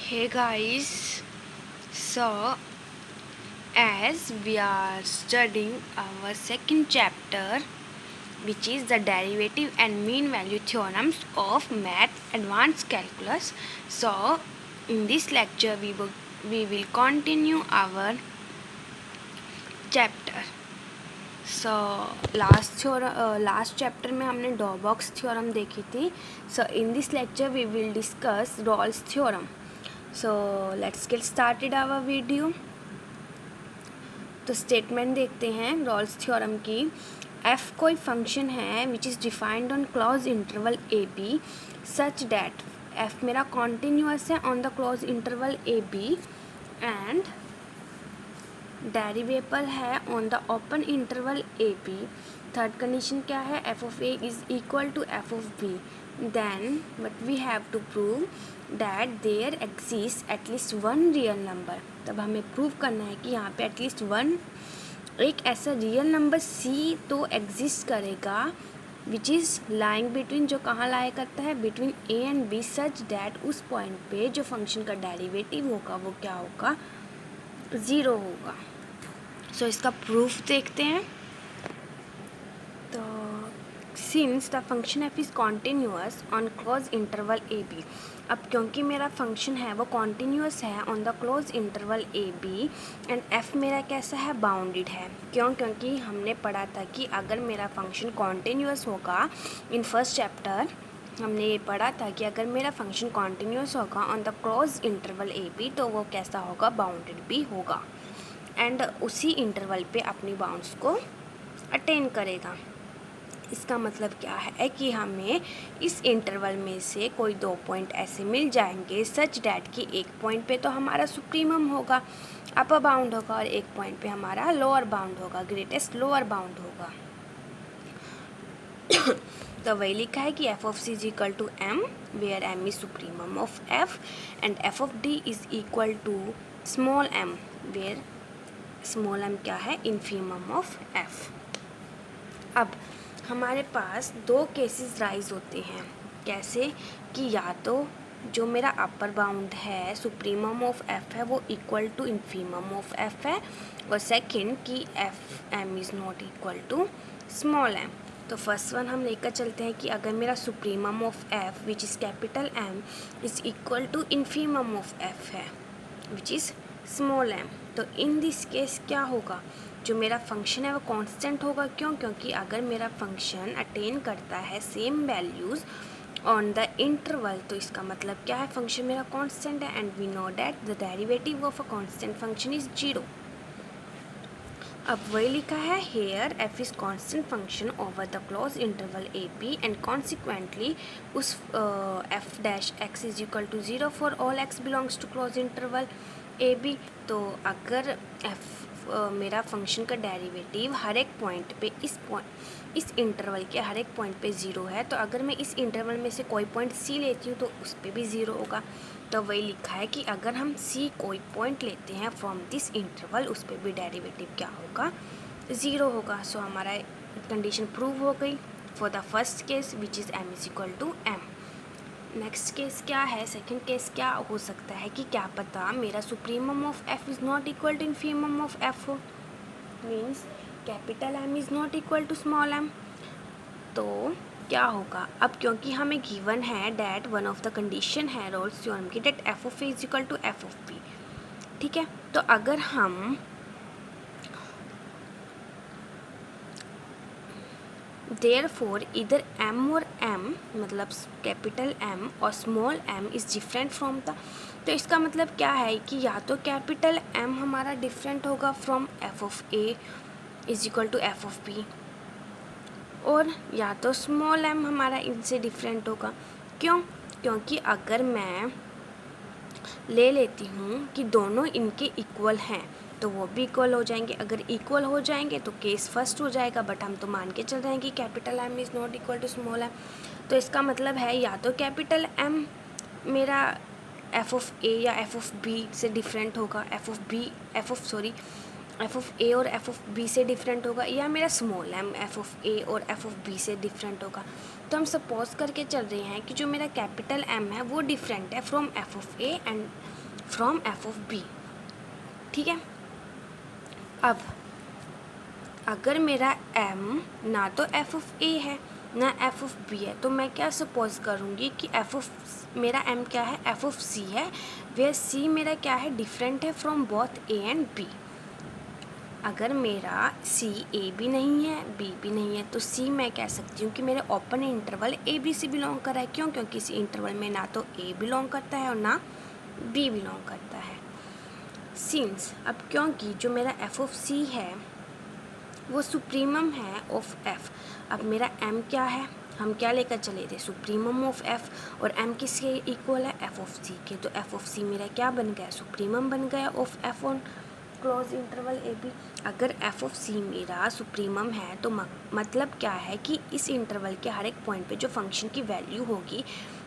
Hey guys, so as we are studying our second chapter, which is the derivative and mean value theorems of math advanced calculus, so in this lecture we will continue our chapter. So last chapter में हमने Darboux theorem देखी थी. So in this lecture we will discuss Rolle's theorem. So let's get started our video. तो statement देखते हैं Rolle's theorem की. F कोई function है which is defined on close interval A B such that F मेरा continuous है on the close interval A B and derivable है on the open interval A B. Third condition क्या है? F of A is equal to F of B. Then but we have to prove that there exist at least one real number. तब हमें prove करना है कि यहाँ पे at least one एक ऐसा रियल नंबर सी तो एग्जिस्ट करेगा विच इज़ लाइंग बिटवीन, जो कहाँ लाया करता है, between A and B such that उस पॉइंट पे जो फंक्शन का डेरिवेटिव होगा वो क्या होगा? ज़ीरो होगा. सो इसका प्रूफ देखते हैं. तो since the function F is continuous on close interval A B. अब क्योंकि मेरा फंक्शन है वो कॉन्टीन्यूअस है on the close interval A B and F मेरा कैसा है? बाउंडेड है. क्यों? क्योंकि हमने पढ़ा था कि अगर मेरा फंक्शन कॉन्टीन्यूअस होगा, इन फर्स्ट चैप्टर हमने ये पढ़ा था कि अगर मेरा फंक्शन कॉन्टीन्यूअस होगा on the close interval A B तो वो कैसा होगा? बाउंडेड भी होगा एंड उसी इंटरवल पे अपनी बाउंड्स को अटेन करेगा. इसका मतलब क्या है कि हमें इस इंटरवल में से कोई दो पॉइंट ऐसे मिल जाएंगे सच डैट कि एक पॉइंट पे तो हमारा सुप्रीमम होगा, अपर बाउंड होगा, और एक पॉइंट पे हमारा लोअर बाउंड होगा, ग्रेटेस्ट लोअर बाउंड होगा. तो वही लिखा है कि F of C is equal to M where M is supremum of F and F of D is equal to small M where small M क्या है? Infimum of F. अब हमारे पास दो केसेस राइज होते हैं. कैसे? कि या तो जो मेरा अपर बाउंड है सुप्रीमम ऑफ एफ है वो equal to infimum of F है, और सेकंड कि F M is not equal to small M. तो फर्स्ट वन हम लेकर चलते हैं कि अगर मेरा supremum of F which is capital M is equal to infimum of F है विच इज़ स्मॉल एम. तो इन दिस केस क्या होगा? जो मेरा फंक्शन है वो कांस्टेंट होगा. क्यों? क्योंकि अगर मेरा फंक्शन अटेन करता है same values on the interval तो इसका मतलब क्या है? फंक्शन मेरा कांस्टेंट है and we know that the derivative of a constant function is zero. अब वही लिखा है here F is constant function over the close interval A B and consequently उस F dash X is equal to zero for all X belongs to close interval A B. तो अगर F मेरा function का derivative हर एक point पे इस interval के हर एक पॉइंट पे ज़ीरो है, तो अगर मैं इस इंटरवल में से कोई पॉइंट सी लेती हूँ तो उस पर भी ज़ीरो होगा. तो वही लिखा है कि अगर हम सी कोई पॉइंट लेते हैं फ्रॉम दिस इंटरवल उस पर भी डेरिवेटिव क्या होगा? ज़ीरो होगा. सो हमारा कंडीशन प्रूव हो गई for the first case which is M is equal to M. Next case क्या है? सेकंड केस क्या हो सकता है कि क्या पता मेरा supremum of F is not equal to infimum of F हो, means capital M is not equal to small M. तो क्या होगा? अब क्योंकि हमें गिवन है that one of the condition है रोल्स थ्योरम की that F of A is equal to F of B. ठीक है. तो अगर हम Therefore either m और m मतलब कैपिटल m और small m is different from the. तो इसका मतलब क्या है कि या तो कैपिटल m हमारा डिफरेंट होगा from f of a is equal to f of b, और या तो स्मॉल m हमारा इनसे डिफरेंट होगा. क्यों? क्योंकि अगर मैं ले लेती हूँ कि दोनों इनके इक्वल हैं तो वो भी इक्वल हो जाएंगे. अगर इक्वल हो जाएंगे तो केस फर्स्ट हो जाएगा, बट हम तो मान के चल रहे हैं कि capital M is not equal to small M. तो इसका मतलब है या तो कैपिटल एम मेरा एफ ऑफ ए या एफ ऑफ बी से डिफरेंट होगा, एफ ऑफ ए और एफ ऑफ बी से डिफरेंट होगा, या मेरा small M F of A और एफ ऑफ बी से डिफरेंट होगा. तो हम सपोज करके चल रहे हैं कि जो मेरा कैपिटल एम है वो डिफरेंट है from F of A and from F of B. ठीक है, अब अगर मेरा m ना तो एफ ऑफ ए है ना एफ ऑफ बी है, तो मैं क्या सपोज करूँगी कि मेरा m क्या है, एफ ऑफ सी है, वेयर सी मेरा क्या है, डिफरेंट है from both A and B. अगर मेरा सी ए भी नहीं है बी भी नहीं है, तो सी मैं कह सकती हूँ कि मेरे ओपन इंटरवल ए बी से बिलोंग कर रहा है। क्यों? क्योंकि इस इंटरवल में ना तो ए बिलोंग करता है और ना बी बिलोंग करता है। सिंस, अब क्योंकि जो मेरा एफ ऑफ सी है वो सुप्रीमम है ऑफ एफ। अब मेरा m क्या है, हम क्या लेकर चले थे, सुप्रीमम ऑफ एफ, और m किसके इक्वल है, एफ ऑफ सी के। तो एफ ऑफ सी मेरा क्या बन गया, सुप्रीमम बन गया of F on close interval A B. अगर एफ ऑफ सी मेरा सुप्रीमम है तो मतलब क्या है कि इस इंटरवल के हर एक पॉइंट पे जो फंक्शन की वैल्यू होगी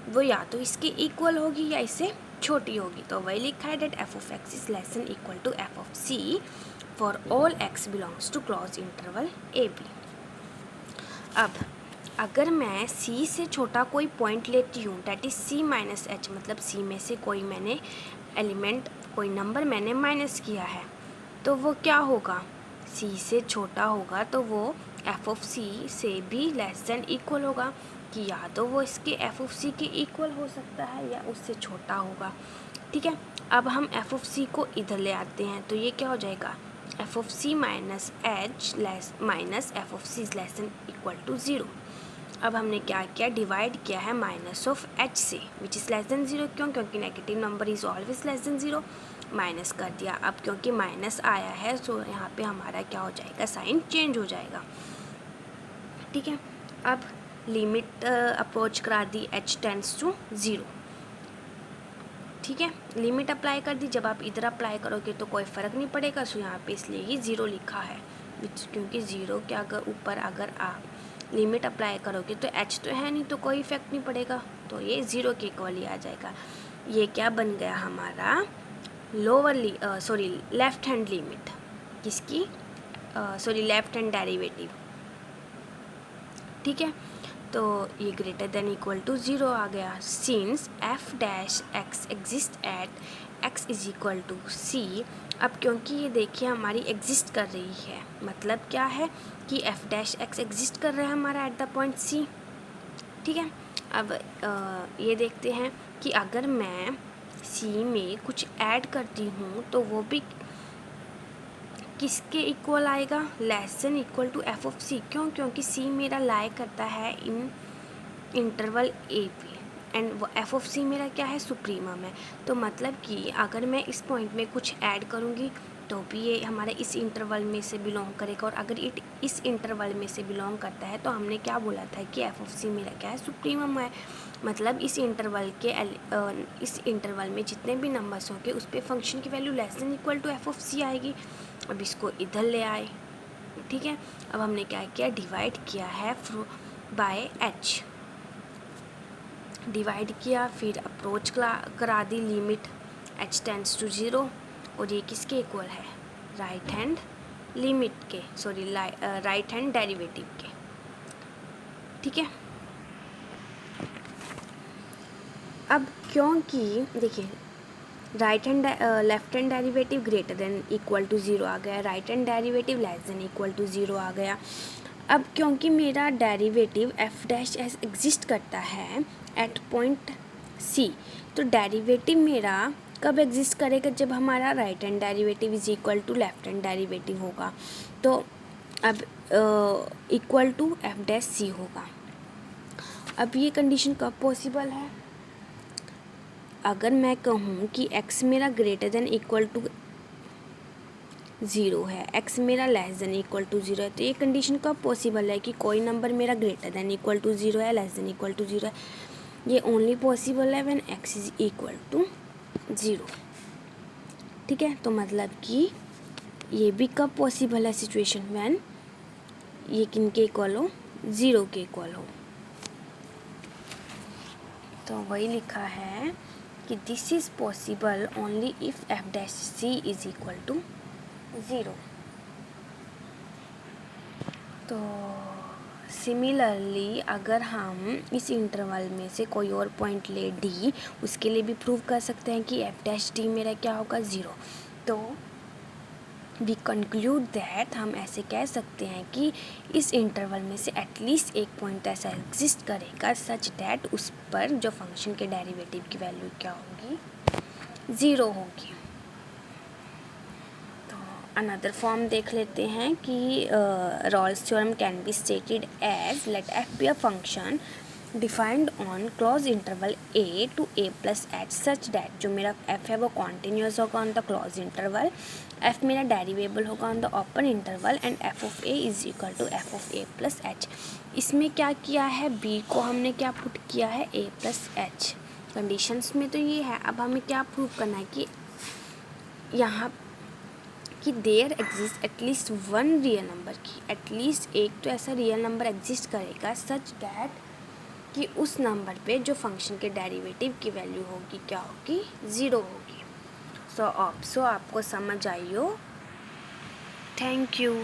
वो या तो इसके इक्वल होगी या इससे छोटी होगी। तो वही लिखा है that F of X is less than equal to F of C for all X belongs to close interval A B. अब अगर मैं c से छोटा कोई पॉइंट लेती हूँ, that is c minus H, मतलब c में से कोई मैंने एलिमेंट, कोई नंबर मैंने माइनस किया है, तो वो क्या होगा, c से छोटा होगा, तो वो एफ ऑफ सी से भी लेस देन इक्वल होगा, कि या तो वो इसके एफ ऑफ सी के इक्वल हो सकता है या उससे छोटा होगा। ठीक है, अब हम एफ ऑफ सी को इधर ले आते हैं, तो ये क्या हो जाएगा, F of C minus H less minus F of C is less than equal to 0। अब हमने क्या किया, डिवाइड किया है माइनस ऑफ एच से, विच इज़ लेस देन 0। क्यों? क्योंकि negative number is always less than 0। Minus कर दिया। अब क्योंकि माइनस आया है तो यहाँ पे हमारा क्या हो जाएगा, साइन चेंज हो जाएगा। ठीक है, अब लिमिट अप्रोच करा दी, एच टेंड्स टू 0। ठीक है, लिमिट अप्लाई कर दी। जब आप इधर अप्लाई करोगे तो कोई फ़र्क नहीं पड़ेगा, सो यहाँ पे इसलिए ही 0 लिखा है, क्योंकि 0 के अगर ऊपर अगर आप लिमिट अप्लाई करोगे तो h तो है नहीं, तो कोई इफेक्ट नहीं पड़ेगा, तो ये 0 के इक्वल ही आ जाएगा। ये क्या बन गया हमारा, लेफ्ट हैंड लिमिट, किसकी, लेफ्ट हैंड डेरिवेटिव। ठीक है, तो ये ग्रेटर देन इक्वल टू 0 आ गया। Since F dash X exist at X is equal to C. अब क्योंकि ये देखिए हमारी एग्जिस्ट कर रही है, मतलब क्या है कि एफ डैश एक्स एग्जिस्ट कर रहा है हमारा एट द पॉइंट सी। ठीक है, अब ये देखते हैं कि अगर मैं सी में कुछ ऐड करती हूँ तो वो भी किसके इक्वल आएगा, less than equal to F of C. क्यों? क्योंकि सी मेरा लाई करता है इन इंटरवल ए पे एंड वो एफ ऑफ सी मेरा क्या है, सुप्रीमम है। तो मतलब कि अगर मैं इस पॉइंट में कुछ ऐड करूँगी तो भी ये हमारे इस इंटरवल में से बिलोंग करेगा, और अगर इस इंटरवल में से बिलोंग करता है तो हमने क्या बोला था कि एफ ऑफ सी मेरा क्या है, सुप्रीमम है। मतलब इस इंटरवल में जितने भी नंबर्स होंगे उस पर फंक्शन की value less than equal to F of C आएगी। अब इसको इधर ले आए। ठीक है, अब हमने क्या किया, डिवाइड किया है बाय एच, डिवाइड किया, फिर अप्रोच करा दी लिमिट एच टेंड्स टू 0, और ये किसके इक्वल है, राइट हैंड लिमिट के, राइट हैंड डेरिवेटिव के। ठीक है, अब क्योंकि देखिए left hand derivative greater than equal to 0 आ गया, right hand derivative less than equal to 0 आ गया। अब क्योंकि मेरा derivative F dash S exist करता है एट पॉइंट सी, तो डेरिवेटिव मेरा कब एग्जिस्ट करेगा, जब हमारा right hand derivative is equal to left hand derivative होगा। तो अब equal to F dash C होगा। अब ये कंडीशन कब पॉसिबल है, अगर मैं कहूँ कि x मेरा ग्रेटर देन इक्वल टू 0 है, x मेरा लेस देन इक्वल टू 0 है, तो ये कंडीशन कब पॉसिबल है कि कोई नंबर मेरा ग्रेटर देन इक्वल टू 0 है, लेस देन इक्वल टू 0 है। ये ओनली पॉसिबल है when x is equal to 0। ठीक है, तो मतलब कि ये भी कब पॉसिबल है, सिचुएशन व्हेन ये किन के इक्वल हो, 0 के इक्वल हो। तो वही लिखा है कि this is possible only if F dash C is equal to 0। तो सिमिलरली अगर हम इस इंटरवल में से कोई और पॉइंट ले डी, उसके लिए भी प्रूव कर सकते हैं कि एफ डैश डी मेरा क्या होगा, 0। तो वी कंक्लूड दैट, हम ऐसे कह सकते हैं कि इस इंटरवल में से एटलीस्ट एक पॉइंट ऐसा एग्जिस्ट करेगा सच दैट उस पर जो फंक्शन के डेरिवेटिव की वैल्यू क्या होगी, 0 होगी। अनदर फॉर्म देख लेते हैं कि Rolle's theorem can be stated as let F be a function defined on close interval a to a plus h such that जो मेरा f है वो कॉन्टीन्यूस होगा on the close interval, f मेरा डेरिवेबल होगा on the open interval and f of a is equal to f of a plus h। इसमें क्या किया है, b को हमने क्या पुट किया है, a प्लस h। कंडीशंस में तो ये है, अब हमें क्या प्रूव करना है कि यहाँ कि there exist at least one real number, की एटलीस्ट एक तो ऐसा रियल नंबर एग्जिस्ट करेगा सच दैट कि उस नंबर पे जो फंक्शन के डेरिवेटिव की वैल्यू होगी क्या होगी, 0 होगी। सो आपको समझ आई हो। Thank you.